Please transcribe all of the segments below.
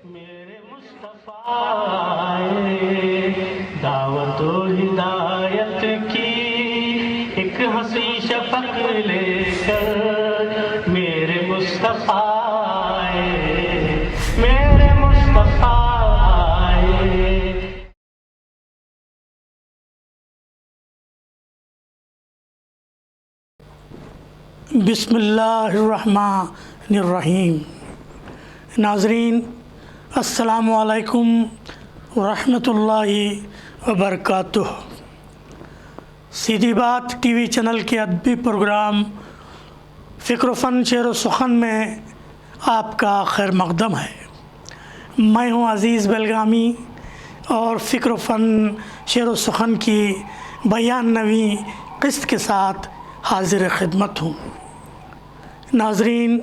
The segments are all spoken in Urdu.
میرے مصطفیٰ دعوت و ہدایت کی ایک ہنسی شفق لے کر میرے مصطفیٰ میرے مصطفیٰ بسم اللہ الرحمن الرحیم۔ ناظرین السلام علیکم ورحمۃ اللہ وبرکاتہ۔ سیدھی بات ٹی وی چینل کے ادبی پروگرام فکر و فن شعر و سخن میں آپ کا خیر مقدم ہے۔ میں ہوں عزیز بیلگامی اور فکر و فن شعر و سخن کی بیان نوی قسط کے ساتھ حاضر خدمت ہوں۔ ناظرین،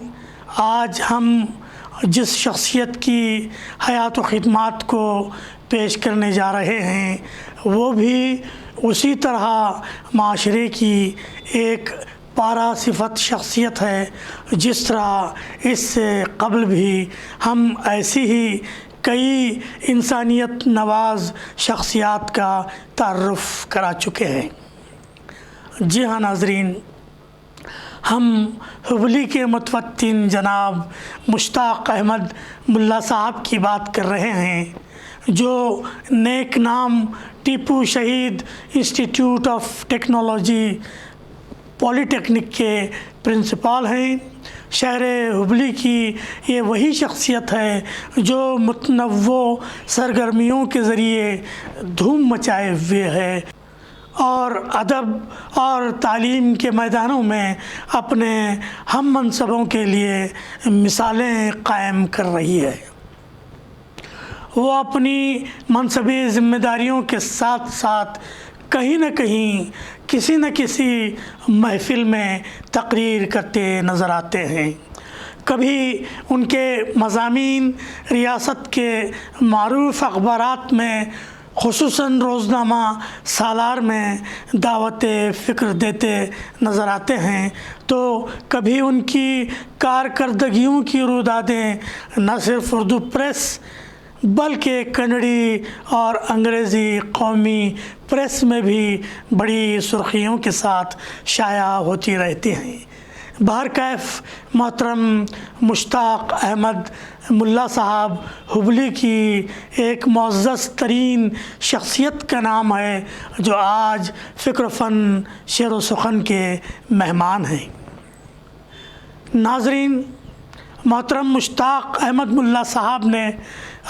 آج ہم جس شخصیت کی حیات و خدمات کو پیش کرنے جا رہے ہیں وہ بھی اسی طرح معاشرے کی ایک پارہ صفت شخصیت ہے جس طرح اس سے قبل بھی ہم ایسی ہی کئی انسانیت نواز شخصیات کا تعارف کرا چکے ہیں۔ جی ہاں ناظرین، ہم ہبلی کے متوطن جناب مشتاق احمد ملا صاحب کی بات کر رہے ہیں، جو نیک نام Tipu Shaheed institute of technology polytechnic کے پرنسپل ہیں۔ شہر ہبلی کی یہ وہی شخصیت ہے جو متنوع سرگرمیوں کے ذریعے دھوم مچائے ہوئے ہے اور ادب اور تعلیم کے میدانوں میں اپنے ہم منصبوں کے لیے مثالیں قائم کر رہی ہے۔ وہ اپنی منصبی ذمہ داریوں کے ساتھ ساتھ کہیں نہ کہیں کسی نہ کسی محفل میں تقریر کرتے نظر آتے ہیں۔ کبھی ان کے مضامین ریاست کے معروف اخبارات میں خصوصاً روزنامہ سالار میں دعوت فکر دیتے نظر آتے ہیں، تو کبھی ان کی کارکردگیوں کی رودادیں نہ صرف اردو پریس بلکہ کنڑی اور انگریزی قومی پریس میں بھی بڑی سرخیوں کے ساتھ شائع ہوتی رہتی ہیں۔ بہرکیف محترم مشتاق احمد ملا صاحب ہبلی کی ایک معزز ترین شخصیت کا نام ہے جو آج فکر و فن شعر و سخن کے مہمان ہیں۔ ناظرین، محترم مشتاق احمد ملا صاحب نے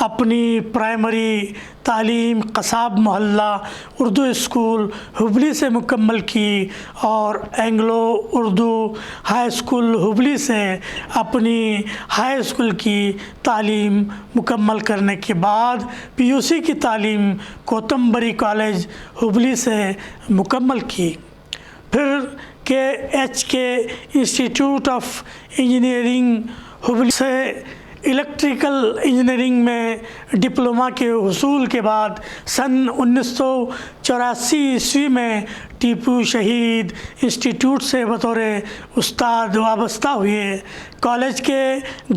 اپنی پرائمری تعلیم قصاب محلہ اردو اسکول ہبلی سے مکمل کی اور Anglo Urdu high school Hubli سے اپنی ہائی اسکول کی تعلیم مکمل کرنے کے بعد پی یو سی کی تعلیم کوتمبری کالج ہبلی سے مکمل کی۔ پھر کے ایچ کے انسٹیٹیوٹ آف انجینئرنگ ہبلی سے الیکٹریکل انجینئرنگ میں ڈپلومہ کے حصول کے بعد سن 1984 عیسوی میں ٹیپو شہید انسٹیٹیوٹ سے بطور استاد وابستہ ہوئے۔ کالج کے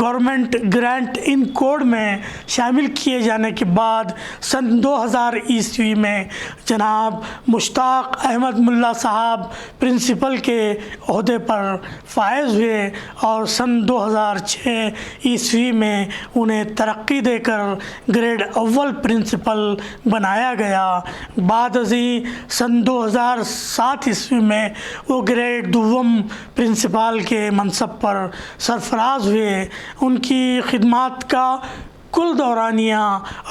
گورنمنٹ گرانٹ ان کوڈ میں شامل کیے جانے کے بعد سن 2000 عیسوی میں جناب مشتاق احمد ملا صاحب پرنسپل کے عہدے پر فائز ہوئے اور سن 2006 عیسوی میں انہیں ترقی دے کر گریڈ اول پرنسپل بنایا گیا۔ بعد ازیں سن 2007 عیسوی میں وہ گریڈ دوم پرنسپل کے منصب پر سرفراز ہوئے۔ ان کی خدمات کا کل دورانیہ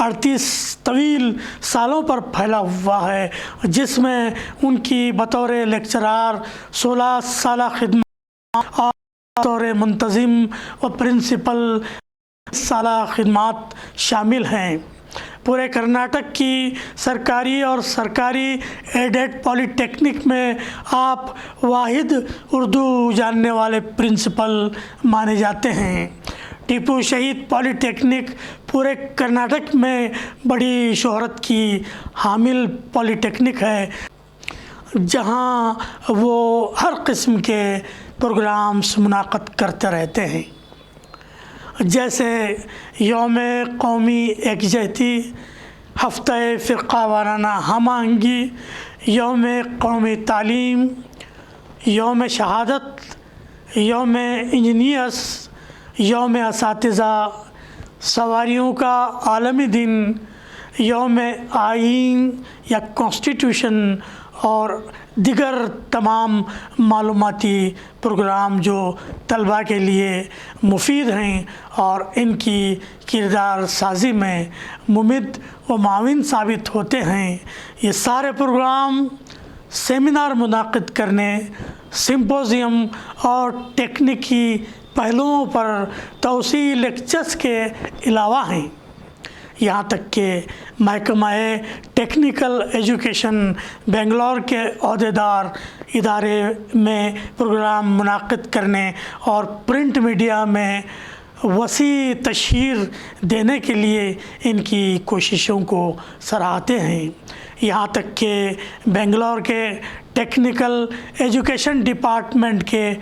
38 طویل سالوں پر پھیلا ہوا ہے، جس میں ان کی بطور لیکچرار 16 سالہ خدمات اور بطور منتظم و پرنسپل سالہ خدمات شامل ہیں۔ پورے کرناٹک کی سرکاری اور سرکاری ایڈیڈ پولی ٹیکنک میں آپ واحد اردو جاننے والے پرنسپل مانے جاتے ہیں۔ ٹیپو شہید پولی ٹیکنک پورے کرناٹک میں بڑی شہرت کی حامل پولی ٹیکنک ہے، جہاں وہ ہر قسم کے پروگرامز منعقد کرتے رہتے ہیں۔ جیسے یوم قومی یکجہتی، ہفتہ فرقہ وارانہ ہم آہنگی، یوم قومی تعلیم، یوم شہادت، یوم انجینئرس، یوم اساتذہ، سواریوں کا عالمی دن، یوم آئین یا کانسٹیٹیوشن، اور دیگر تمام معلوماتی پروگرام جو طلباء کے لیے مفید ہیں اور ان کی کردار سازی میں ممد و معاون ثابت ہوتے ہیں، یہ سارے پروگرام سیمینار منعقد کرنے، سمپوزیم اور ٹیکنیکی پہلوؤں پر توسیعی لیکچرز کے علاوہ ہیں۔ یہاں تک کہ محکمہ ٹیکنیکل ایجوکیشن بنگلور کے عہدیدار ادارے میں پروگرام منعقد کرنے اور پرنٹ میڈیا میں وسیع تشہیر دینے کے لیے ان کی کوششوں کو سراہتے ہیں۔ یہاں تک کہ بنگلور کے ٹیکنیکل ایجوکیشن ڈپارٹمنٹ کے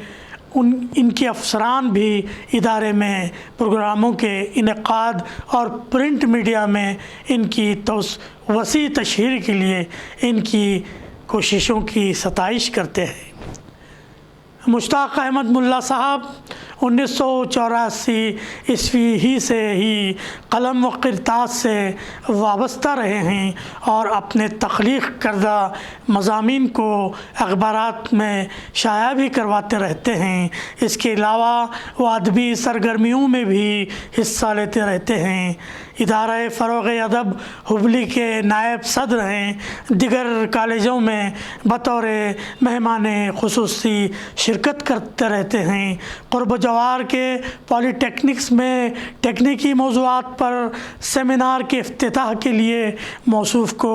ان کے افسران بھی ادارے میں پروگراموں کے انعقاد اور پرنٹ میڈیا میں ان کی وسیع تشہیر کے لیے ان کی کوششوں کی ستائش کرتے ہیں۔ مشتاق احمد ملا صاحب 1984 عیسوی ہی سے ہی قلم و کرتاس سے وابستہ رہے ہیں اور اپنے تخلیق کردہ مضامین کو اخبارات میں شائع بھی کرواتے رہتے ہیں۔ اس کے علاوہ وہ ادبی سرگرمیوں میں بھی حصہ لیتے رہتے ہیں۔ ادارہ فروغ ادب ہبلی کے نائب صدر ہیں۔ دیگر کالجوں میں بطور مہمان خصوصی شرکت کرتے رہتے ہیں۔ قرب و جوار کے پولی ٹیکنکس میں تکنیکی موضوعات پر سیمینار کے افتتاح کے لیے موصوف کو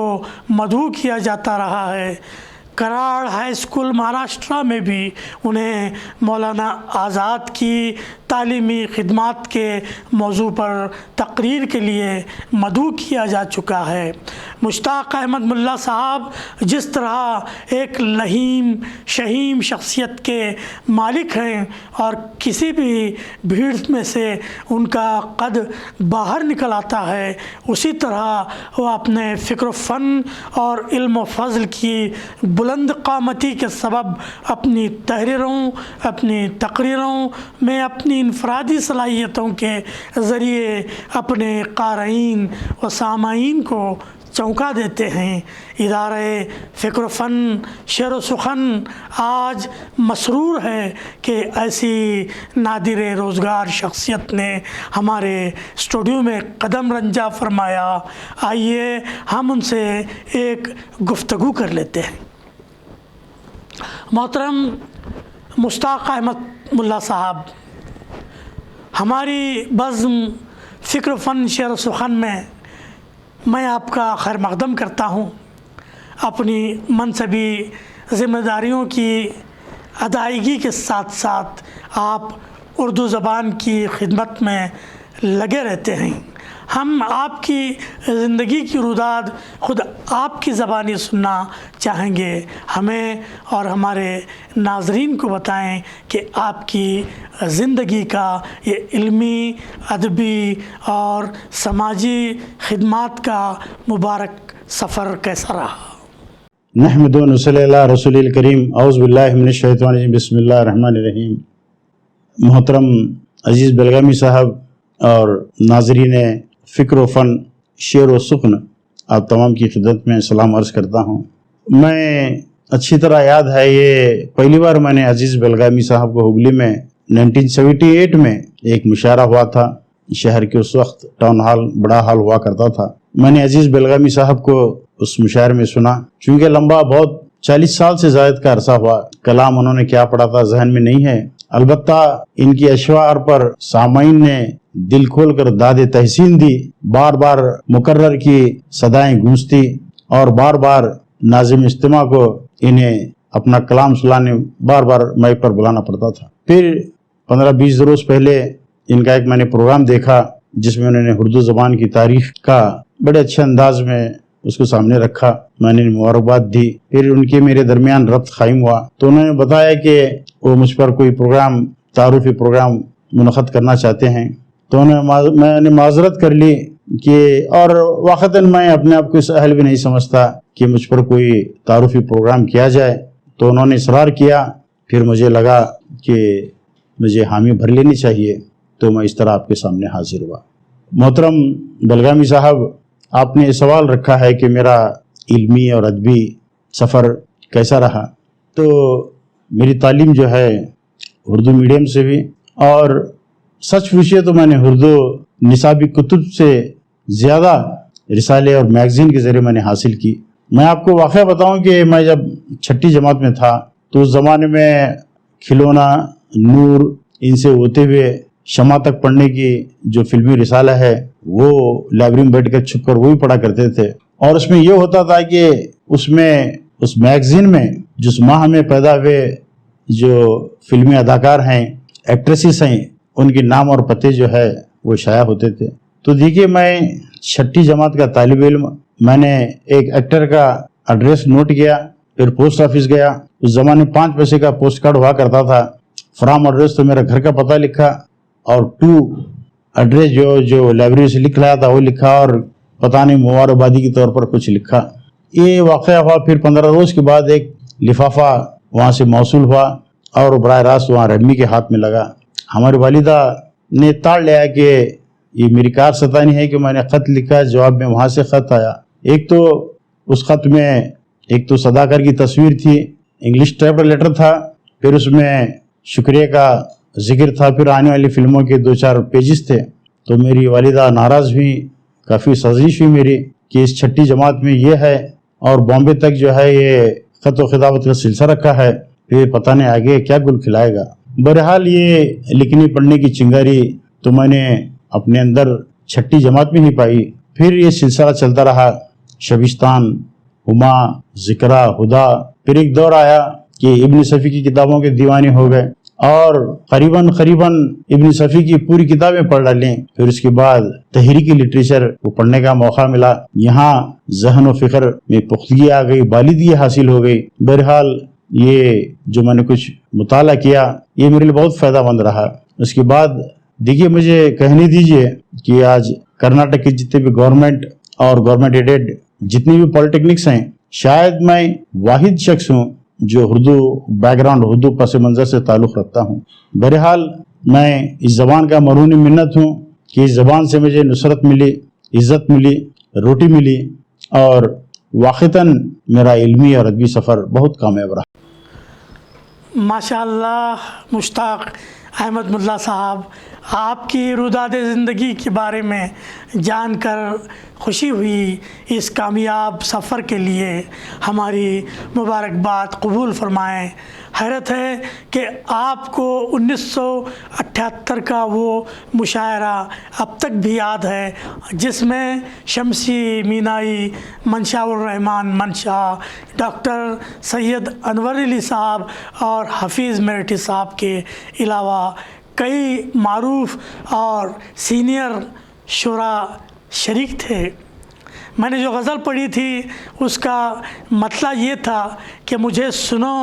مدعو کیا جاتا رہا ہے۔ کراڑ ہائی اسکول مہاراشٹرا میں بھی انہیں مولانا آزاد کی تعلیمی خدمات کے موضوع پر تقریر کے لیے مدعو کیا جا چکا ہے۔ مشتاق احمد ملا صاحب جس طرح ایک لہیم شہیم شخصیت کے مالک ہیں اور کسی بھی بھیڑ میں سے ان کا قد باہر نکل آتا ہے، اسی طرح وہ اپنے فکر و فن اور علم و فضل کی بلند قامتی کے سبب اپنی تحریروں، اپنی تقریروں میں اپنی انفرادی صلاحیتوں کے ذریعے اپنے قارئین و سامعین کو چونکا دیتے ہیں۔ ادارہ فکر و فن شعر و سخن آج مسرور ہے کہ ایسی نادر روزگار شخصیت نے ہمارے اسٹوڈیو میں قدم رنجہ فرمایا۔ آئیے ہم ان سے ایک گفتگو کر لیتے ہیں۔ محترم مشتاق احمد ملا صاحب، ہماری بزم فکر و فن شعر و سخن میں آپ کا خیر مقدم کرتا ہوں۔ اپنی منصبی ذمہ داریوں کی ادائیگی کے ساتھ ساتھ آپ اردو زبان کی خدمت میں لگے رہتے ہیں۔ ہم آپ کی زندگی کی روداد خود آپ کی زبانی سننا چاہیں گے۔ ہمیں اور ہمارے ناظرین کو بتائیں کہ آپ کی زندگی کا یہ علمی، ادبی اور سماجی خدمات کا مبارک سفر کیسا رہا؟ نحمد و نصلی علی رسول الکریم، اعوذ باللہ من الشیطان الرجیم، بسم اللہ الرحمن الرحیم۔ محترم عزیز بلگامی صاحب اور ناظرین فکر و فن شعر و سخن، آپ تمام کی خدمت میں سلام عرض کرتا ہوں۔ میں اچھی طرح یاد ہے، یہ پہلی بار میں نے عزیز بلگامی صاحب کو ہبلی میں 1978 میں ایک مشاعرہ ہوا تھا۔ شہر کے اس وقت ٹاؤن ہال بڑا ہال ہوا کرتا تھا۔ میں نے عزیز بلگامی صاحب کو اس مشاعرے میں سنا۔ چونکہ لمبا بہت 40 سال سے زائد کا عرصہ ہوا، کلام انہوں نے کیا پڑھا تھا ذہن میں نہیں ہے، البتہ ان کی اشعار پر سامعین نے دل کھول کر داد تحسین دی۔ بار بار مکرر کی صدائیں گونجتی اور بار بار ناظم اجتماع کو انہیں اپنا کلام سنانے بار بار مائک پر بلانا پڑتا تھا۔ پھر 15-20 روز پہلے ان کا ایک میں نے پروگرام دیکھا جس میں انہوں نے اردو زبان کی تاریخ کا بڑے اچھے انداز میں اس کو سامنے رکھا۔ میں نے مبارکباد دی۔ پھر ان کے میرے درمیان ربط قائم ہوا تو انہوں نے بتایا کہ وہ مجھ پر کوئی پروگرام، تعارفی پروگرام منعقد کرنا چاہتے ہیں۔ تو میں نے معذرت کر لی کہ، اور واقعتاً میں اپنے آپ کو اس اہل بھی نہیں سمجھتا کہ مجھ پر کوئی تعارفی پروگرام کیا جائے، تو انہوں نے اصرار کیا. پھر مجھے لگا کہ مجھے حامی بھر لینی چاہیے، تو میں اس طرح آپ کے سامنے حاضر ہوا. محترم بلگامی صاحب، آپ نے سوال رکھا ہے کہ میرا علمی اور ادبی سفر کیسا رہا. تو میری تعلیم جو ہے اردو میڈیم سے بھی، اور سچ پوچھیے تو میں نے اردو نصابی کتب سے زیادہ رسالے اور میگزین کے ذریعے میں نے حاصل کی. میں آپ کو واقعہ بتاؤں کہ میں جب 6ٹھی جماعت میں تھا تو اس زمانے میں کھلونا، نور، ان سے ہوتے ہوئے شمع تک پڑھنے کی جو فلمی رسالہ ہے وہ لائبریری میں بیٹھ کر چھپ کر وہی پڑھا کرتے تھے. اور اس میں یہ ہوتا تھا کہ اس میگزین میں جس ماہ میں پیدا ہوئے جو فلمی اداکار ہیں، ایکٹریسز ہیں، ان کے نام اور پتے جو ہے وہ شائع ہوتے تھے. تو دیکھیے، میں 6ٹھی جماعت کا طالب علم، میں نے ایک ایکٹر کا ایڈریس نوٹ کیا، پھر پوسٹ آفس گیا. اس زمانے 5 پیسے کا پوسٹ کارڈ ہوا کرتا تھا. فرام ایڈریس تو میرا گھر کا پتہ لکھا، اور ٹو ایڈریس جو لائبریری سے لکھ رہا تھا وہ لکھا، اور پتہ نہیں مبارکبادی کے طور پر کچھ لکھا. یہ واقعہ ہوا. پھر 15 روز کے بعد ایک لفافہ وہاں سے موصول ہوا اور براہ راست وہاں ریڈمی کے ہاتھ میں لگا. ہماری والدہ نے تاڑ لیا کہ یہ میری کار ستانی ہے کہ میں نے خط لکھا، جواب میں وہاں سے خط آیا. ایک تو اس خط میں ایک تو صداکار کی تصویر تھی، انگلش ٹائپڈ لیٹر تھا، پھر اس میں شکریہ کا ذکر تھا، پھر آنے والی فلموں کے 2-4 پیجز تھے. تو میری والدہ ناراض ہوئی، کافی سازش ہوئی میری کہ اس 6ٹھی جماعت میں یہ ہے اور بامبے تک جو ہے یہ خط و خطابت کا سلسلہ رکھا ہے، پھر پتہ نہیں آگے کیا گل کھلائے گا. بہرحال یہ لکھنے پڑھنے کی چنگاری تو میں نے اپنے اندر 6ٹھی جماعت میں ہی پائی. پھر یہ سلسلہ چلتا رہا، شبستان، ہما، ذکرہ، ہدا. پھر ایک دور آیا کہ ابن صفی کی کتابوں کے دیوانے ہو گئے، اور قریباً ابن صفی کی پوری کتابیں پڑھ ڈالیں. پھر اس کے بعد تحریکی لٹریچر کو پڑھنے کا موقع ملا. یہاں ذہن و فکر میں پختگی آ گئی، بالغی حاصل ہو گئی. بہرحال یہ جو میں نے کچھ مطالعہ کیا یہ میرے لیے بہت فائدہ مند رہا. اس کے بعد دیکھیے، مجھے کہنے دیجئے کہ آج کرناٹک کے جتنے بھی گورنمنٹ اور گورنمنٹ ایڈیڈ جتنی بھی پالیٹیکنکس ہیں، شاید میں واحد شخص ہوں جو اردو بیک گراؤنڈ، اردو پس منظر سے تعلق رکھتا ہوں. بہرحال میں اس زبان کا مرہون منت ہوں کہ اس زبان سے مجھے نصرت ملی، عزت ملی، روٹی ملی، اور واقعتاً میرا علمی اور ادبی سفر بہت کامیاب رہا. ماشاءاللہ مشتاق احمد ملا صاحب، آپ کی روداد زندگی کے بارے میں جان کر خوشی ہوئی. اس کامیاب سفر کے لیے ہماری مبارکباد قبول فرمائیں. حیرت ہے کہ آپ کو 1978 کا وہ مشاعرہ اب تک بھی یاد ہے جس میں شمسی مینائی، منشا الرحمن منشا، ڈاکٹر سید انور علی صاحب اور حفیظ میرٹھی صاحب کے علاوہ کئی معروف اور سینئر شعراء شریک تھے. میں نے جو غزل پڑھی تھی اس کا مطلب یہ تھا کہ مجھے سنو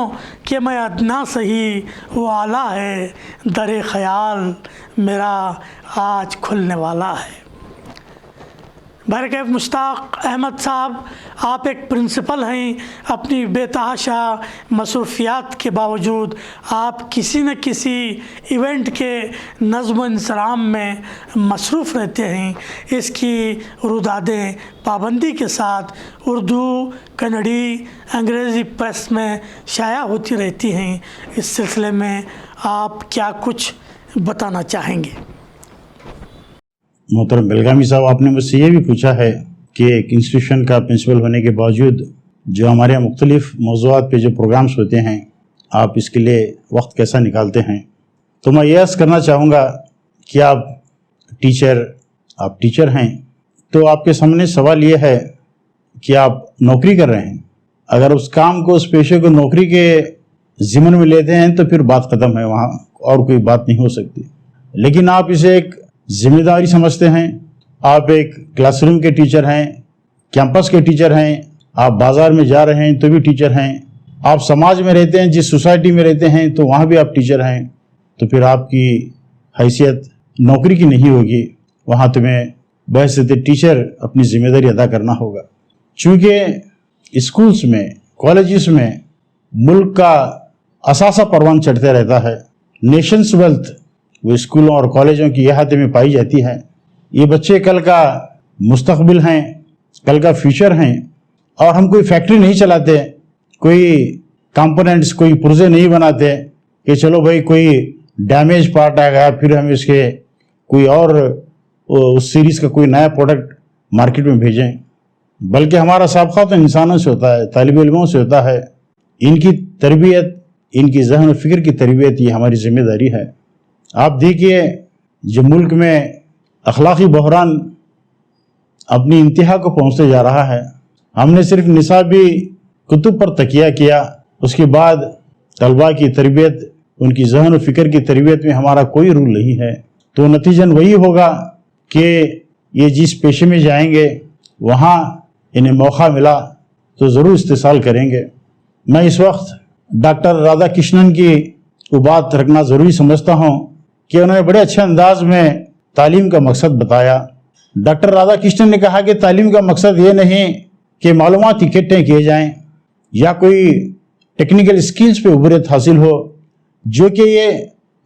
کہ میں ادنا سہی وہ اعلیٰ ہے، در خیال میرا آج کھلنے والا ہے. بہرکیف مشتاق احمد صاحب، آپ ایک پرنسپل ہیں. اپنی بے تحاشا مصروفیات کے باوجود آپ کسی نہ کسی ایونٹ کے نظم و انصرام میں مصروف رہتے ہیں. اس کی رودادیں پابندی کے ساتھ اردو، کنڑی، انگریزی پریس میں شائع ہوتی رہتی ہیں. اس سلسلے میں آپ کیا کچھ بتانا چاہیں گے؟ محترم بلگامی صاحب، آپ نے مجھ سے یہ بھی پوچھا ہے کہ ایک انسٹیٹیوشن کا پرنسپل ہونے کے باوجود جو ہمارے یہاں مختلف موضوعات پہ جو پروگرامز ہوتے ہیں، آپ اس کے لیے وقت کیسا نکالتے ہیں. تو میں یہ عرض کرنا چاہوں گا کہ آپ ٹیچر ہیں، تو آپ کے سامنے سوال یہ ہے کہ آپ نوکری کر رہے ہیں. اگر اس کام کو، اس پیشے کو نوکری کے ضمن میں لیتے ہیں تو پھر بات ختم ہے، وہاں اور کوئی بات نہیں ہو سکتی. لیکن آپ اسے ایک ذمہ داری سمجھتے ہیں. آپ ایک کلاس روم کے ٹیچر ہیں، کیمپس کے ٹیچر ہیں، آپ بازار میں جا رہے ہیں تو بھی ٹیچر ہیں، آپ سماج میں رہتے ہیں، جس سوسائٹی میں رہتے ہیں تو وہاں بھی آپ ٹیچر ہیں. تو پھر آپ کی حیثیت نوکری کی نہیں ہوگی، وہاں تمہیں بحیثیت ٹیچر اپنی ذمہ داری ادا کرنا ہوگا۔ چونکہ اسکولس میں، کالجز میں ملک کا اثاثہ پروان چڑھتے رہتا ہے، نیشنز ویلتھ وہ اسکولوں اور کالجوں کی احاطے میں پائی جاتی ہے۔ یہ بچے کل کا مستقبل ہیں، کل کا فیوچر ہیں، اور ہم کوئی فیکٹری نہیں چلاتے، کوئی کمپوننٹس، کوئی پرزے نہیں بناتے کہ چلو بھائی کوئی ڈیمیج پارٹ آ گیا پھر ہم اس کے کوئی اور اس سیریز کا کوئی نیا پروڈکٹ مارکیٹ میں بھیجیں، بلکہ ہمارا سابقہ تو انسانوں سے ہوتا ہے، طالب علموں سے ہوتا ہے۔ ان کی تربیت، ان کی ذہن و فکر کی تربیت یہ ہماری ذمہ داری ہے۔ آپ دیکھیے جو ملک میں اخلاقی بحران اپنی انتہا کو پہنچتے جا رہا ہے، ہم نے صرف نصابی کتب پر تکیہ کیا، اس کے بعد طلباء کی تربیت، ان کی ذہن و فکر کی تربیت میں ہمارا کوئی رول نہیں ہے، تو نتیجاً وہی ہوگا کہ یہ جس پیشے میں جائیں گے وہاں انہیں موقع ملا تو ضرور استحصال کریں گے۔ میں اس وقت ڈاکٹر رادھا کرشنن کی وہ بات رکھنا ضروری سمجھتا ہوں کہ انہوں نے بڑے اچھے انداز میں تعلیم کا مقصد بتایا۔ ڈاکٹر رادھا کرشنن نے کہا کہ تعلیم کا مقصد یہ نہیں کہ معلومات اکٹھے کیے جائیں یا کوئی ٹیکنیکل اسکلز پہ عبورت حاصل ہو، جو کہ یہ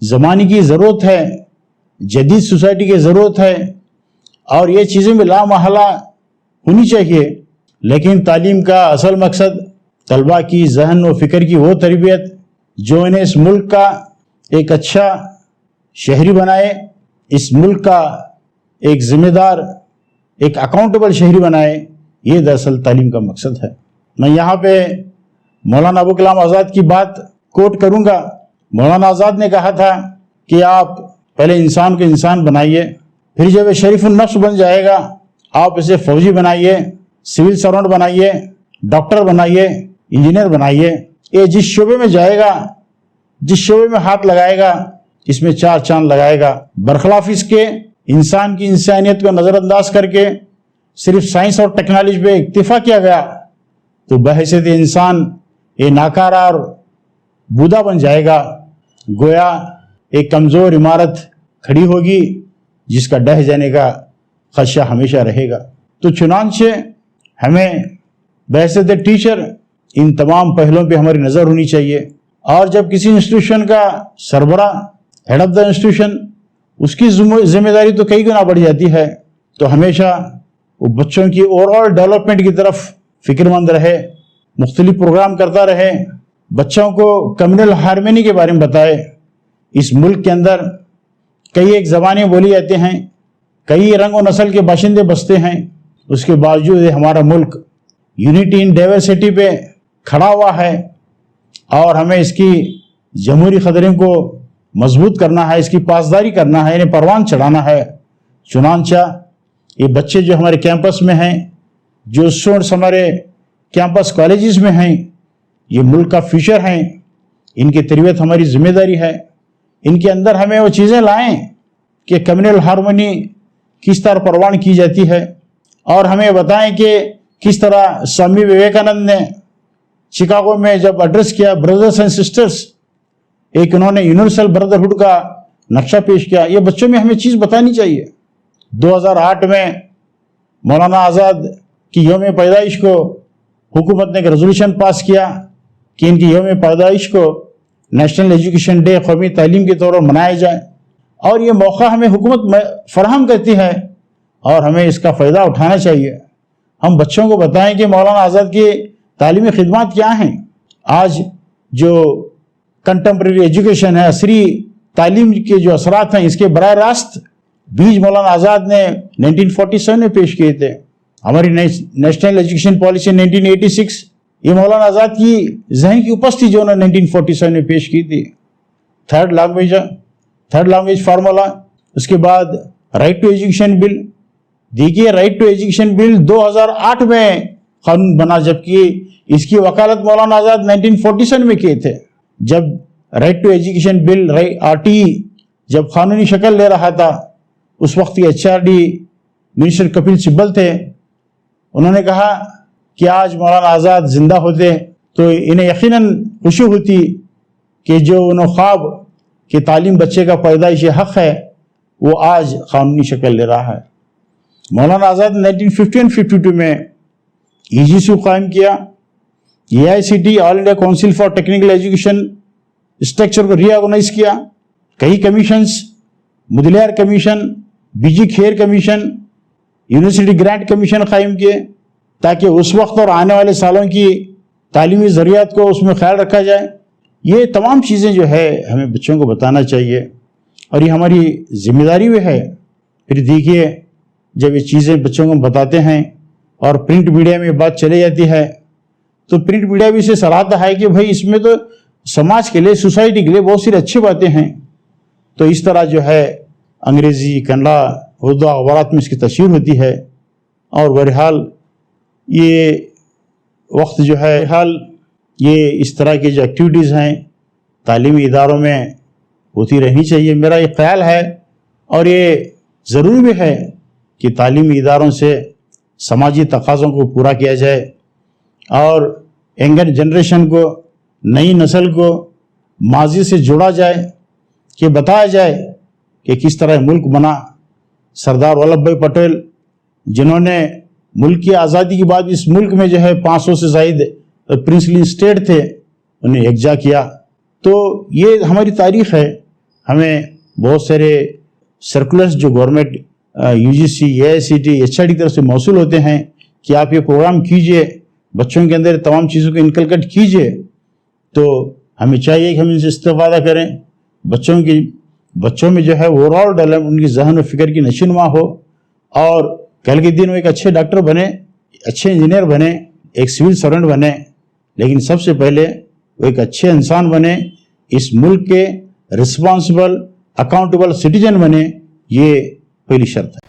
زمانے کی ضرورت ہے، جدید سوسائٹی کی ضرورت ہے، اور یہ چیزیں بھی لا محالہ ہونی چاہیے، لیکن تعلیم کا اصل مقصد طلباء کی ذہن و فکر کی وہ تربیت جو انہیں اس ملک کا ایک اچھا شہری بنائے، اس ملک کا ایک ذمہ دار، ایک اکاؤنٹیبل شہری بنائے، یہ دراصل تعلیم کا مقصد ہے۔ میں یہاں پہ مولانا ابو کلام آزاد کی بات کوٹ کروں گا۔ مولانا آزاد نے کہا تھا کہ آپ پہلے انسان کو انسان بنائیے، پھر جب یہ شریف النفس بن جائے گا آپ اسے فوجی بنائیے، سول سرونٹ بنائیے، ڈاکٹر بنائیے، انجینئر بنائیے۔ یہ جس شعبے میں جائے گا، جس شعبے میں ہاتھ لگائے گا، اس میں 4 چاند لگائے گا۔ برخلاف اس کے انسان کی انسانیت کو نظر انداز کر کے صرف سائنس اور ٹیکنالوجی پہ اکتفا کیا گیا تو بحیثیت انسان یہ ناکارہ اور بودا بن جائے گا، گویا ایک کمزور عمارت کھڑی ہوگی جس کا ڈہ جانے کا خدشہ ہمیشہ رہے گا۔ تو چنانچہ ہمیں بحیثیت ٹیچر ان تمام پہلوؤں پہ ہماری نظر ہونی چاہیے، اور جب کسی انسٹیٹیوشن کا سربراہ، ہیڈ آف دا انسٹیٹیوشن، اس کی ذمہ داری تو کئی گنا بڑھ جاتی ہے، تو ہمیشہ وہ بچوں کی اوور آل ڈیولپمنٹ کی طرف فکر مند رہے، مختلف پروگرام کرتا رہے، بچوں کو کمیونل ہارمونی کے بارے میں بتائے۔ اس ملک کے اندر کئی ایک زبانیں بولی جاتی ہیں، کئی رنگ و نسل کے باشندے بستے ہیں، اس کے باوجود ہمارا ملک یونٹی ان ڈائیورسٹی پہ کھڑا ہوا ہے، اور ہمیں اس کی جمہوری قدریں کو مضبوط کرنا ہے، اس کی پاسداری کرنا ہے، انہیں پروان چڑھانا ہے۔ چنانچہ یہ بچے جو ہمارے کیمپس میں ہیں، جو اسٹوڈنٹس ہمارے کیمپس کالجز میں ہیں، یہ ملک کا فیوچر ہیں، ان کی تربیت ہماری ذمہ داری ہے۔ ان کے اندر ہمیں وہ چیزیں لائیں کہ کمیونل ہارمونی کس طرح پروان کی جاتی ہے، اور ہمیں بتائیں کہ کس طرح سوامی وویکانند نے شکاگو میں جب ایڈریس کیا بردرز اینڈ سسٹرز، ایک انہوں نے یونیورسل بردرہڈ کا نقشہ پیش کیا، یہ بچوں میں ہمیں چیز بتانی چاہیے۔ 2008 میں مولانا آزاد کی یوم پیدائش کو حکومت نے ایک ریزولوشن پاس کیا کہ ان کی یوم پیدائش کو نیشنل ایجوکیشن ڈے، قومی تعلیم کے طور پر منایا جائے، اور یہ موقع ہمیں حکومت فراہم کرتی ہے اور ہمیں اس کا فائدہ اٹھانا چاہیے۔ ہم بچوں کو بتائیں کہ مولانا آزاد کی تعلیمی خدمات کیا ہیں۔ آج جو کنٹمپریری ایجوکیشن ہے، عصری تعلیم کے جو اثرات ہیں، اس کے براہ راست بیج مولانا آزاد نے 1947 میں پیش کیے تھے۔ ہماری نیشنل ایجوکیشن پالیسی 1986 یہ مولانا آزاد کی ذہن کی اوپر تھی جو انہوں نے 1947 میں پیش کی تھی۔ تھرڈ لینگویج فارمولا، اس کے بعد رائٹ ٹو ایجوکیشن بل۔ دیکھیے رائٹ ٹو ایجوکیشن بل 2008 میں قانون بنا، جبکہ اس کی وکالت مولانا آزاد 1947 میں کیے تھے۔ جب right to education bill RTE جب قانونی شکل لے رہا تھا، اس وقت کے HRD منسٹر کپل سبل تھے، انہوں نے کہا کہ آج مولانا آزاد زندہ ہوتے تو انہیں یقیناً خوشی ہوتی کہ جو انہوں خواب کہ تعلیم بچے کا پیدائشی حق ہے، وہ آج قانونی شکل لے رہا ہے۔ مولانا آزاد 1951-52 میں EGC کو قائم کیا، AICT all India council for technical education structure کو ری آرگنائز کیا، کئی کمیشنز، مدلیار کمیشن، BG کھیر کمیشن، یونیورسٹی گرانٹ کمیشن قائم کیے تاکہ اس وقت اور آنے والے سالوں کی تعلیمی ضروریات کو اس میں خیال رکھا جائے۔ یہ تمام چیزیں جو ہے ہمیں بچوں کو بتانا چاہیے اور یہ ہماری ذمہ داری بھی ہے۔ پھر دیکھیے جب یہ چیزیں بچوں کو بتاتے ہیں اور پرنٹ میڈیا میں بات چلی جاتی ہے تو پرنٹ میڈیا بھی اسے صلاح ہے کہ بھائی اس میں تو سماج کے لیے، سوسائٹی کے لیے بہت سی اچھی باتیں ہیں، تو اس طرح جو ہے انگریزی، کنڑا، اردو اخبارات میں اس کی تشہیر ہوتی ہے۔ اور بہرحال یہ وقت جو ہے یہ اس طرح کی جو ایکٹیویٹیز ہیں تعلیمی اداروں میں ہوتی رہنی چاہیے، میرا یہ خیال ہے۔ اور یہ ضروری بھی ہے کہ تعلیمی اداروں سے سماجی تقاضوں کو پورا کیا جائے اور ینگر جنریشن کو، نئی نسل کو ماضی سے جوڑا جائے، کہ بتایا جائے کہ کس طرح ملک بنا۔ سردار ولبھ بھائی پٹیل جنہوں نے ملک کی آزادی کے بعد اس ملک میں جو ہے 500 سے زائد پرنسلی اسٹیٹ تھے، انہیں یکجا کیا۔ تو یہ ہماری تاریخ ہے۔ ہمیں بہت سارے سرکولرز جو گورنمنٹ UGC، AICT، HRD کی طرف سے موصول ہوتے ہیں کہ آپ یہ پروگرام کیجئے، بچوں کے اندر تمام چیزوں کو انکلکیٹ کیجئے، تو ہمیں چاہیے کہ ہم ان سے استفادہ کریں، بچوں میں جو ہے اوور آل ڈیولپمنٹ، ان کی ذہن و فکر کی نشوونما ہو، اور کل کے دن وہ ایک اچھے ڈاکٹر بنے، اچھے انجینئر بنے، ایک سول سرونٹ بنے، لیکن سب سے پہلے وہ ایک اچھے انسان بنے، اس ملک کے رسپانسبل اکاؤنٹیبل سٹیزن بنے، یہ پہلی شرط ہے۔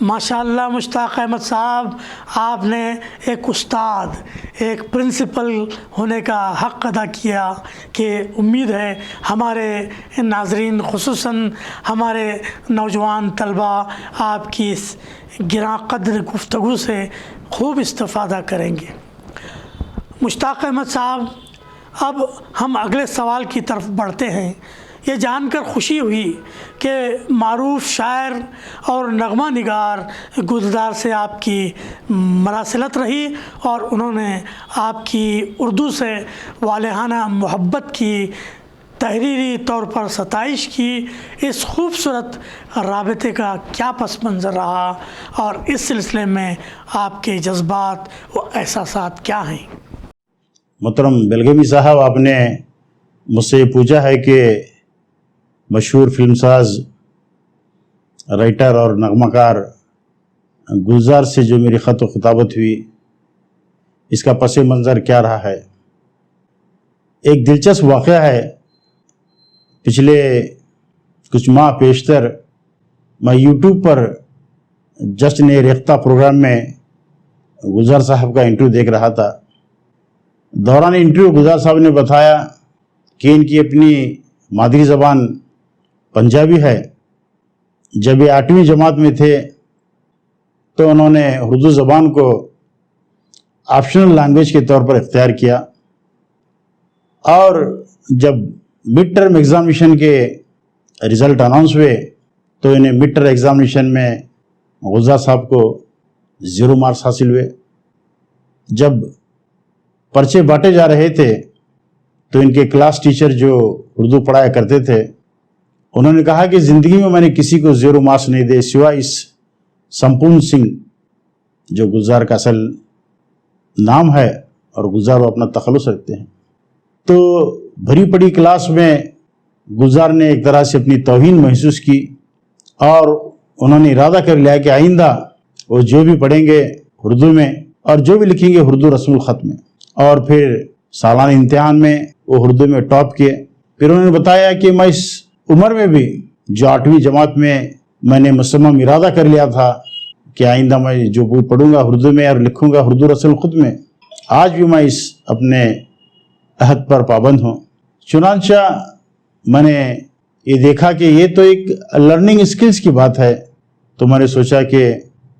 ماشاءاللہ مشتاق احمد صاحب، آپ نے ایک استاد، ایک پرنسپل ہونے کا حق ادا کیا، کہ امید ہے ہمارے ناظرین خصوصاً ہمارے نوجوان طلبہ آپ کی اس گراں قدر گفتگو سے خوب استفادہ کریں گے۔ مشتاق احمد صاحب، اب ہم اگلے سوال کی طرف بڑھتے ہیں۔ یہ جان کر خوشی ہوئی کہ معروف شاعر اور نغمہ نگار گلزار سے آپ کی مراسلت رہی اور انہوں نے آپ کی اردو سے والہانہ محبت کی، تحریری طور پر ستائش کی۔ اس خوبصورت رابطے کا کیا پس منظر رہا اور اس سلسلے میں آپ کے جذبات و احساسات کیا ہیں؟ محترم بلگامی صاحب، آپ نے مجھ سے یہ پوچھا ہے کہ مشہور فلم ساز، رائٹر اور نغمہ کار گلزار سے جو میری خط و خطابت ہوئی، اس کا پس منظر کیا رہا ہے۔ ایک دلچسپ واقعہ ہے، پچھلے کچھ ماہ پیشتر میں یوٹیوب پر جشن ریختہ پروگرام میں گلزار صاحب کا انٹرویو دیکھ رہا تھا۔ دوران انٹرویو گلزار صاحب نے بتایا کہ ان کی اپنی مادری زبان پنجابی ہے۔ جب یہ 8ویں جماعت میں تھے تو انہوں نے اردو زبان کو آپشنل لینگویج کے طور پر اختیار کیا، اور جب مڈ ٹرم ایگزامینیشن کے رزلٹ اناؤنس ہوئے تو انہیں مڈ ٹرم ایگزامینیشن میں گلزار صاحب کو 0 مارکس حاصل ہوئے۔ جب پرچے بانٹے جا رہے تھے تو ان کے کلاس ٹیچر جو اردو پڑھایا کرتے تھے، انہوں نے کہا کہ زندگی میں نے کسی کو 0 مارکس نہیں دے سوائے اس سمپون سنگھ، جو گلزار کا اصل نام ہے اور گلزار وہ اپنا تخلص رکھتے ہیں۔ تو بھری پڑی کلاس میں گلزار نے ایک طرح سے اپنی توہین محسوس کی، اور انہوں نے ارادہ کر لیا کہ آئندہ وہ جو بھی پڑھیں گے اردو میں اور جو بھی لکھیں گے اردو رسم الخط میں۔ اور پھر سالانہ امتحان میں وہ اردو میں ٹاپ کیے۔ پھر انہوں نے بتایا کہ میں اس عمر میں بھی جو 8ویں جماعت میں نے مصمم ارادہ کر لیا تھا کہ آئندہ میں جو پڑھوں گا اردو میں اور لکھوں گا اردو رسم الخط میں، آج بھی میں اس اپنے عہد پر پابند ہوں۔ چنانچہ میں نے یہ دیکھا کہ یہ تو ایک لرننگ اسکلز کی بات ہے، تو میں نے سوچا کہ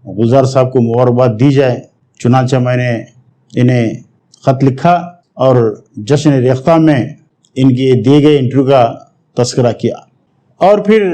گلزار صاحب کو مبارکباد دی جائے۔ چنانچہ میں نے انہیں خط لکھا اور جشن ریختہ میں ان کے دیے گئے انٹرویو کا تذکرہ کیا، اور پھر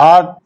8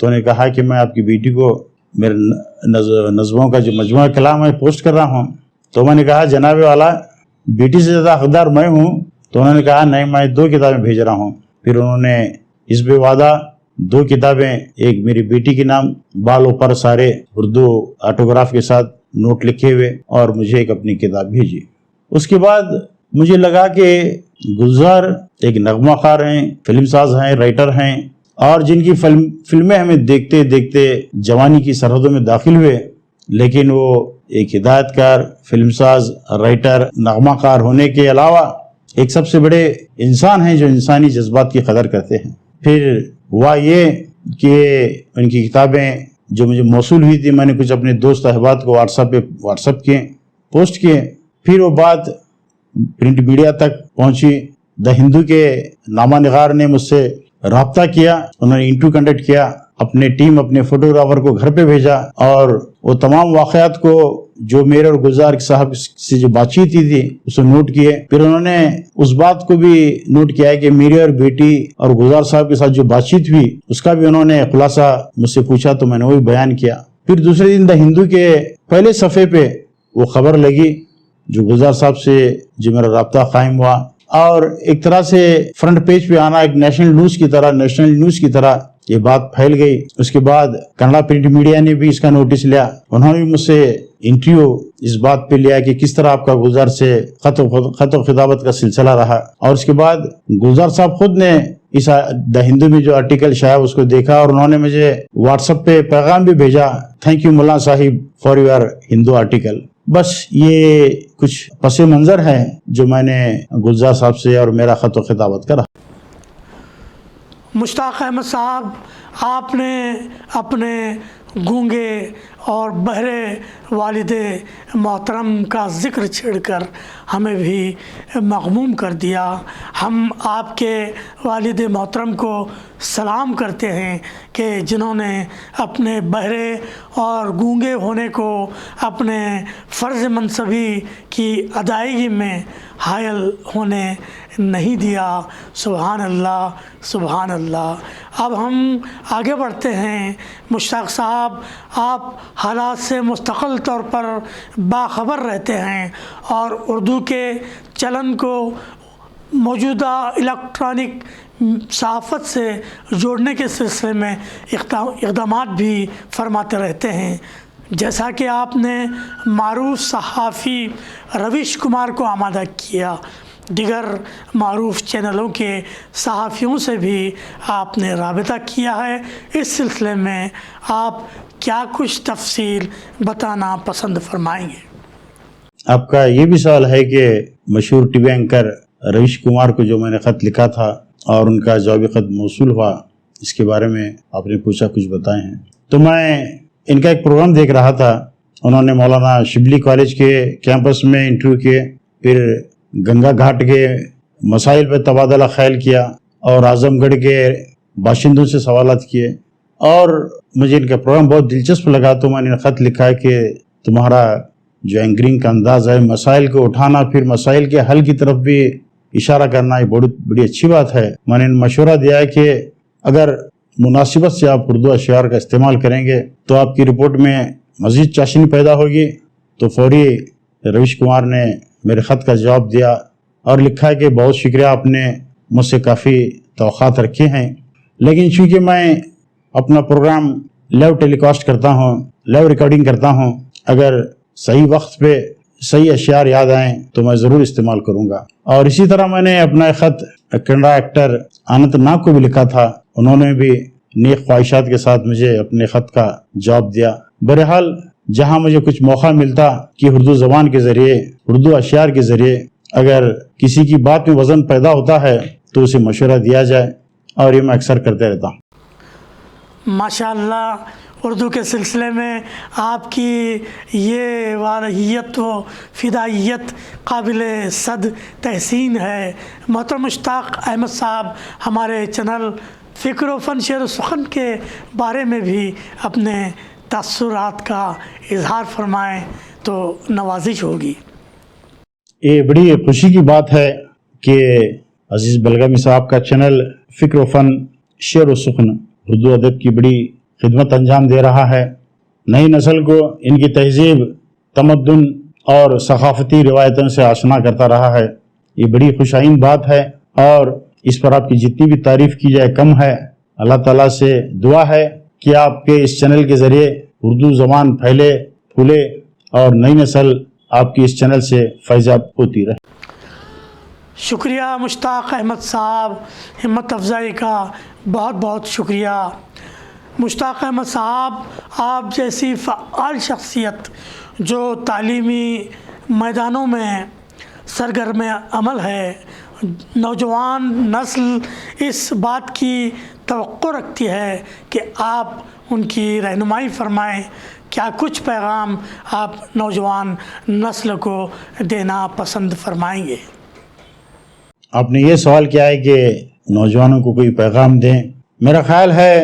تو انہوں نے کہا کہ میں آپ کی بیٹی کو میرے نظموں کا جو مجموعہ کلام ہے پوسٹ کر رہا ہوں. تو میں نے کہا جناب والا بیٹی سے زیادہ حقدار میں ہوں. تو انہوں نے کہا نہیں میں 2 کتابیں بھیج رہا ہوں. پھر انہوں نے اس بے وعدہ 2 کتابیں، ایک میری بیٹی کے نام بال اوپر سارے اردو آٹوگراف کے ساتھ نوٹ لکھے ہوئے، اور مجھے ایک اپنی کتاب بھیجی. اس کے بعد مجھے لگا کہ گلزار ایک نغمہ خار ہیں، فلم ساز ہیں، رائٹر ہیں، اور جن کی فلمیں ہمیں دیکھتے دیکھتے جوانی کی سرحدوں میں داخل ہوئے، لیکن وہ ایک ہدایت کار، فلم ساز، رائٹر، نغمہ خار ہونے کے علاوہ ایک سب سے بڑے انسان ہیں جو انسانی جذبات کی قدر کرتے ہیں. پھر ہوا یہ کہ ان کی کتابیں جو مجھے موصول ہوئی تھی، میں نے کچھ اپنے دوست احباب کو واٹس ایپ کیے، پوسٹ کیے. پھر وہ بات پرنٹ میڈیا تک پہنچی. دا ہندو کے نامہ نگار نے مجھ سے رابطہ کیا، انہوں نے انٹرویو کنڈکٹ کیا، اپنے ٹیم اپنے فوٹوگرافر کو گھر پہ بھیجا، اور وہ تمام واقعات کو جو میرے اور گلزار صاحب سے جو بات چیت تھی اسے نوٹ کیے. پھر انہوں نے اس بات کو بھی نوٹ کیا کہ میرے اور بیٹی اور گلزار صاحب کے ساتھ جو بات چیت ہوئی اس کا بھی انہوں نے خلاصہ مجھ سے پوچھا، تو میں نے وہی بیان کیا. پھر دوسرے دن دا ہندو کے پہلے صفحے پہ وہ خبر لگی جو گلزار صاحب سے جو میرا رابطہ قائم ہوا، اور ایک طرح سے فرنٹ پیج پہ آنا، ایک نیشنل نیوز کی طرح یہ بات پھیل گئی. اس کے بعد کنڑا پرنٹ میڈیا نے بھی اس کا نوٹس لیا، انہوں نے بھی مجھ سے انٹرویو اس بات پہ لیا کہ کس طرح آپ کا گلزار سے خط و خطابت کا سلسلہ رہا. اور اس کے بعد گلزار صاحب خود نے اس دا ہندو میں جو آرٹیکل شایا اس کو دیکھا، اور انہوں نے مجھے واٹس ایپ پہ پیغام بھی بھیجا، تھینک یو مولانا صاحب فار یور ہندو آرٹیکل. بس یہ کچھ پس منظر ہے جو میں نے گلزار صاحب سے اور میرا خط و خطابت کرا. مشتاق احمد صاحب، آپ نے اپنے گونگے اور بہرے والد محترم کا ذکر چھیڑ کر ہمیں بھی مغموم کر دیا. ہم آپ کے والد محترم کو سلام کرتے ہیں کہ جنہوں نے اپنے بہرے اور گونگے ہونے کو اپنے فرض منصبی کی ادائیگی میں حائل ہونے نہیں دیا. سبحان اللہ، سبحان اللہ. اب ہم آگے بڑھتے ہیں. مشتاق صاحب، آپ حالات سے مستقل طور پر باخبر رہتے ہیں اور اردو کے چلن کو موجودہ الیکٹرانک صحافت سے جوڑنے کے سلسلے میں اقدامات بھی فرماتے رہتے ہیں. جیسا کہ آپ نے معروف صحافی رویش کمار کو آمادہ کیا، دیگر معروف چینلوں کے صحافیوں سے بھی آپ نے رابطہ کیا ہے. اس سلسلے میں آپ کیا کچھ تفصیل بتانا پسند فرمائیں گے؟ آپ کا یہ بھی سوال ہے کہ مشہور T V anchor Ravish Kumar کو جو میں نے خط لکھا تھا اور ان کا جوابی خط موصول ہوا، اس کے بارے میں آپ نے پوچھا کچھ بتائے ہیں. تو میں ان کا ایک پروگرام دیکھ رہا تھا، انہوں نے مولانا شبلی کالج کے کیمپس میں انٹرویو کیے، پھر گنگا گھاٹ کے مسائل پہ تبادلہ خیال کیا، اور اعظم گڑھ کے باشندوں سے سوالات کیے، اور مجھے ان کا پروگرام بہت دلچسپ لگا. تو میں نے خط لکھا کہ تمہارا جو اینکرنگ کا انداز ہے، مسائل کو اٹھانا پھر مسائل کے حل کی طرف بھی اشارہ کرنا، یہ بڑی اچھی بات ہے. میں نے مشورہ دیا ہے کہ اگر مناسبت سے آپ اردو اشعار کا استعمال کریں گے تو آپ کی رپورٹ میں مزید چاشنی پیدا ہوگی. تو فوری رویش کمار نے میرے خط کا جواب دیا اور لکھا کہ بہت شکریہ، آپ نے مجھ سے کافی توقعات رکھے ہیں، لیکن چونکہ میں اپنا پروگرام لائیو ٹیلی کاسٹ کرتا ہوں، لائیو ریکارڈنگ کرتا ہوں، اگر صحیح وقت پہ صحیح اشعار یاد آئیں تو میں ضرور استعمال کروں گا. اور اسی طرح میں نے اپنا خط کنڑا ایکٹر آنت ناگ کو بھی لکھا تھا، انہوں نے بھی نیک خواہشات کے ساتھ مجھے اپنے خط کا جواب دیا. بہرحال جہاں مجھے کچھ موقع ملتا کہ اردو زبان کے ذریعے، اردو اشعار کے ذریعے اگر کسی کی بات میں وزن پیدا ہوتا ہے تو اسے مشورہ دیا جائے، اور یہ میں اکثر کرتے رہتا ہوں. ماشاءاللہ، اردو کے سلسلے میں آپ کی یہ واقعیت و فدائیت قابل صد تحسین ہے. محترم مشتاق احمد صاحب، ہمارے چینل فکر و فن شعر و سخن کے بارے میں بھی اپنے تاثرات کا اظہار فرمائیں تو نوازش ہوگی. یہ بڑی خوشی کی بات ہے کہ عزیز بلگامی صاحب کا چینل فکر و فن شعر و سخن اردو ادب کی بڑی خدمت انجام دے رہا ہے، نئی نسل کو ان کی تہذیب، تمدن اور ثقافتی روایتوں سے آشنا کرتا رہا ہے۔ یہ بڑی خوشائن بات ہے اور اس پر آپ کی جتنی بھی تعریف کی جائے کم ہے۔ اللہ تعالیٰ سے دعا ہے کہ آپ کے اس چینل کے ذریعے اردو زبان پھیلے پھولے اور نئی نسل آپ کی اس چینل سے فیضیاب ہوتی رہے۔ شکریہ مشتاق احمد صاحب، ہمت افزائی کا بہت بہت شکریہ۔ مشتاق احمد صاحب، آپ جیسی فعال شخصیت جو تعلیمی میدانوں میں سرگرم عمل ہے، نوجوان نسل اس بات کی توقع رکھتی ہے کہ آپ ان کی رہنمائی فرمائیں۔ کیا کچھ پیغام آپ نوجوان نسل کو دینا پسند فرمائیں گے؟ آپ نے یہ سوال کیا ہے کہ نوجوانوں کو کوئی پیغام دیں۔ میرا خیال ہے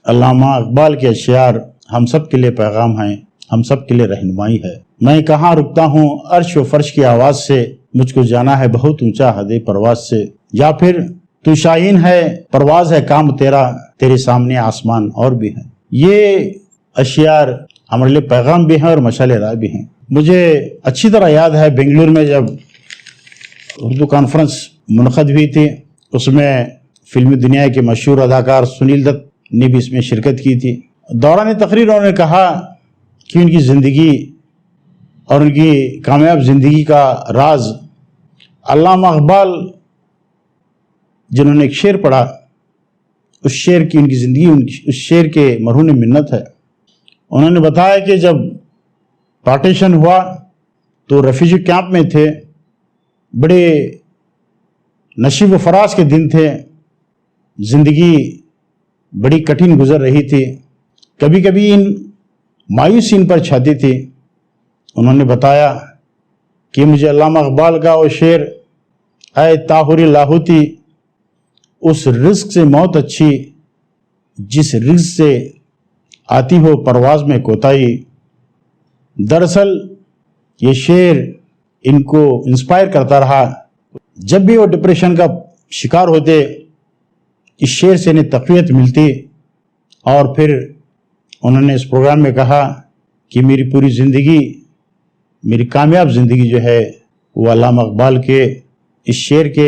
علامہ اقبال کے اشعار ہم سب کے لیے پیغام ہیں، ہم سب کے لیے رہنمائی ہے۔ میں کہاں رکتا ہوں عرش و فرش کی آواز سے، مجھ کو جانا ہے بہت اونچا حد پرواز سے، یا پھر تو شاہین ہے پرواز ہے کام تیرا، تیرے سامنے آسمان اور بھی ہیں۔ یہ اشعار ہمارے لیے پیغام بھی ہیں اور مشعل راہ بھی ہیں۔ مجھے اچھی طرح یاد ہے بنگلور میں جب اردو کانفرنس منعقد ہوئی تھی، اس میں فلمی دنیا کے مشہور اداکار سنیل دت نے بھی اس میں شرکت کی تھی۔ دوران تقریر انہوں نے کہا کہ ان کی زندگی اور ان کی کامیاب زندگی کا راز علامہ اقبال جنہوں نے ایک شعر پڑھا، اس شعر کی ان کی زندگی اس شعر کے مرہون منت ہے۔ انہوں نے بتایا کہ جب پارٹیشن ہوا تو ریفیوجی کیمپ میں تھے، بڑے نشیب و فراز کے دن تھے، زندگی بڑی کٹھن گزر رہی تھی، کبھی کبھی مایوسی ان پر چھاتی تھی۔ انہوں نے بتایا کہ مجھے علامہ اقبال کا وہ شعر اے طاہر لاہوتی، اس رزق سے موت اچھی جس رزق سے آتی ہو پرواز میں کوتاہی۔ دراصل یہ شعر ان کو انسپائر کرتا رہا، جب بھی وہ ڈپریشن کا شکار ہوتے اس شعر سے انہیں تقویت ملتی، اور پھر انہوں نے اس پروگرام میں کہا کہ میری پوری زندگی، میری کامیاب زندگی جو ہے وہ علامہ اقبال کے اس شعر کے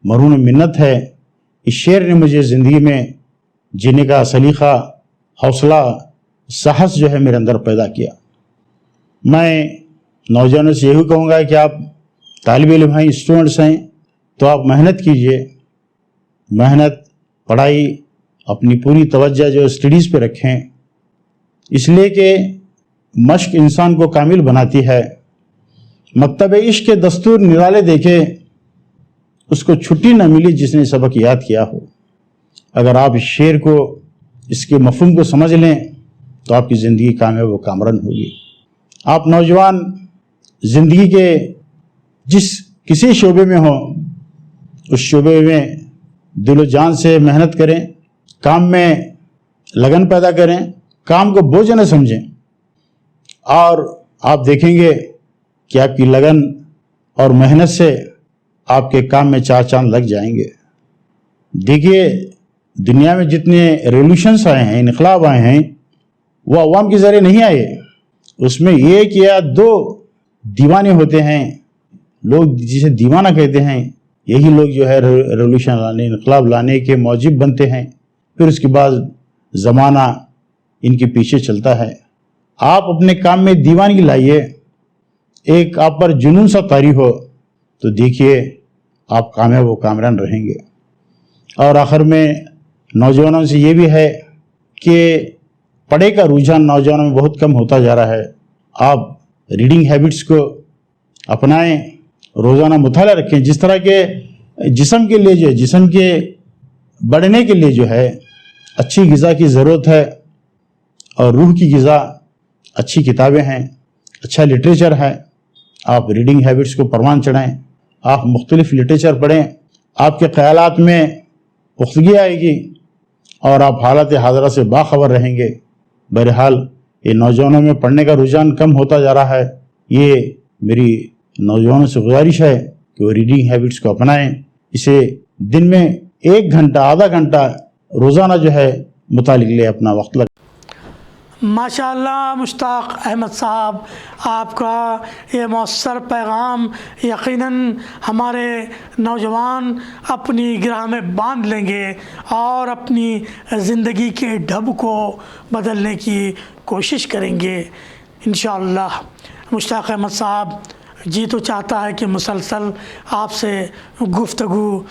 مرہون منت ہے۔ اس شعر نے مجھے زندگی میں جینے کا سلیقہ، حوصلہ، ساہس جو ہے میرے اندر پیدا کیا۔ میں نوجوانوں سے یہی کہوں گا کہ آپ طالب علم ہیں، اسٹوڈنٹس ہیں، تو آپ محنت کیجئے، محنت، پڑھائی، اپنی پوری توجہ جو اسٹڈیز پہ رکھیں، اس لیے کہ مشق انسان کو کامل بناتی ہے۔ مکتب عشق کے دستور نرالے دیکھے، اس کو چھٹی نہ ملی جس نے سبق یاد کیا ہو۔ اگر آپ اس شعر کو، اس کے مفہوم کو سمجھ لیں تو آپ کی زندگی کامیاب و کامران ہوگی۔ آپ نوجوان زندگی کے جس کسی شعبے میں ہوں، اس شعبے میں دل و جان سے محنت کریں، کام میں لگن پیدا کریں، کام کو بوجھ نہ سمجھیں، اور آپ دیکھیں گے کہ آپ کی لگن اور محنت سے آپ کے کام میں چار چاند لگ جائیں گے۔ دیکھیے دنیا میں جتنے ریولوشنز آئے ہیں، انقلاب آئے ہیں، وہ عوام کے ذریعے نہیں آئے، اس میں ایک یا دو دیوانے ہوتے ہیں، لوگ جسے دیوانہ کہتے ہیں، یہی لوگ جو ہے ریولوشن لانے، انقلاب لانے کے موجب بنتے ہیں، پھر اس کے بعد زمانہ ان کے پیچھے چلتا ہے۔ آپ اپنے کام میں دیوانگی لائیے، ایک آپ پر جنون سا طاری ہو، تو دیکھیے آپ کامیاب و کامران رہیں گے۔ اور آخر میں نوجوانوں سے یہ بھی ہے کہ پڑھائی کا رجحان نوجوانوں میں بہت کم ہوتا جا رہا ہے۔ آپ ریڈنگ ہیبٹس کو اپنائیں، روزانہ مطالعہ رکھیں، جس طرح کے جسم کے لیے جسم کے بڑھنے کے لیے جو ہے اچھی غذا کی ضرورت ہے، اور روح کی غذا اچھی کتابیں ہیں، اچھا لٹریچر ہے۔ آپ ریڈنگ ہیبٹس کو پروان چڑھائیں، آپ مختلف لٹریچر پڑھیں، آپ کے خیالات میں پختگی آئے گی اور آپ حالات حاضرہ سے باخبر رہیں گے۔ بہرحال یہ نوجوانوں میں پڑھنے کا رجحان کم ہوتا جا رہا ہے، یہ میری نوجوانوں سے گزارش ہے کہ وہ ریڈنگ ہیبٹس کو اپنائیں، اسے دن میں 1 گھنٹہ، آدھا گھنٹہ روزانہ جو ہے مطالعے کے لیے اپنا وقت لگائیں۔ ماشاءاللہ مشتاق احمد صاحب، آپ کا یہ مؤثر پیغام یقیناً ہمارے نوجوان اپنی گرہ میں باندھ لیں گے اور اپنی زندگی کے ڈھب کو بدلنے کی کوشش کریں گے انشاءاللہ۔ مشتاق احمد صاحب جی تو چاہتا ہے کہ مسلسل آپ سے گفتگو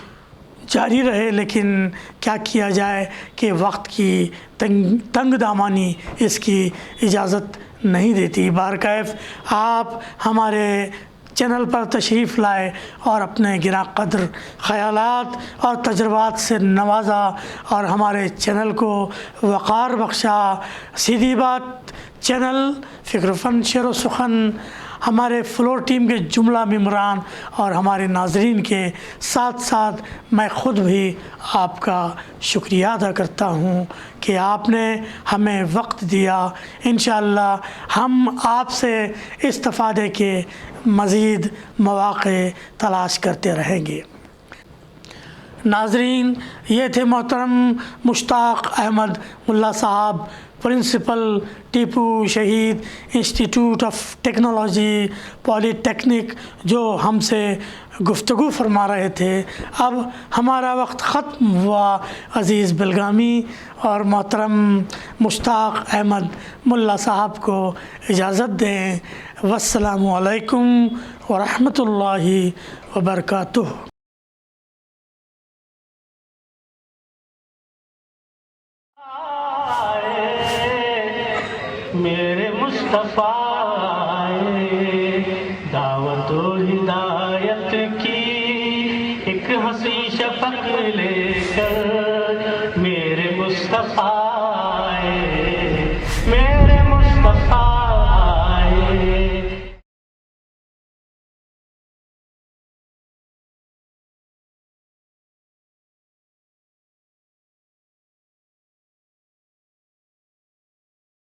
جاری رہے، لیکن کیا کیا جائے کہ وقت کی تنگ دامانی اس کی اجازت نہیں دیتی۔ بہرکیف آپ ہمارے چینل پر تشریف لائے اور اپنے گراں قدر خیالات اور تجربات سے نوازا اور ہمارے چینل کو وقار بخشا۔ سیدھی بات چینل فکر و فن شعر و سخن ہمارے فلور ٹیم کے جملہ ممبران اور ہمارے ناظرین کے ساتھ ساتھ میں خود بھی آپ کا شکریہ ادا کرتا ہوں کہ آپ نے ہمیں وقت دیا۔ انشاءاللہ ہم آپ سے استفادے کے مزید مواقع تلاش کرتے رہیں گے۔ ناظرین، یہ تھے محترم مشتاق احمد ملا صاحب، principal Tipu Shaheed institute of technology polytechnic, جو ہم سے گفتگو فرما رہے تھے۔ اب ہمارا وقت ختم ہوا۔ عزیز بلگامی اور محترم مشتاق احمد ملا صاحب کو اجازت دیں۔ والسلام علیکم ورحمۃ اللہ وبرکاتہ۔ میرے مصطفیٰ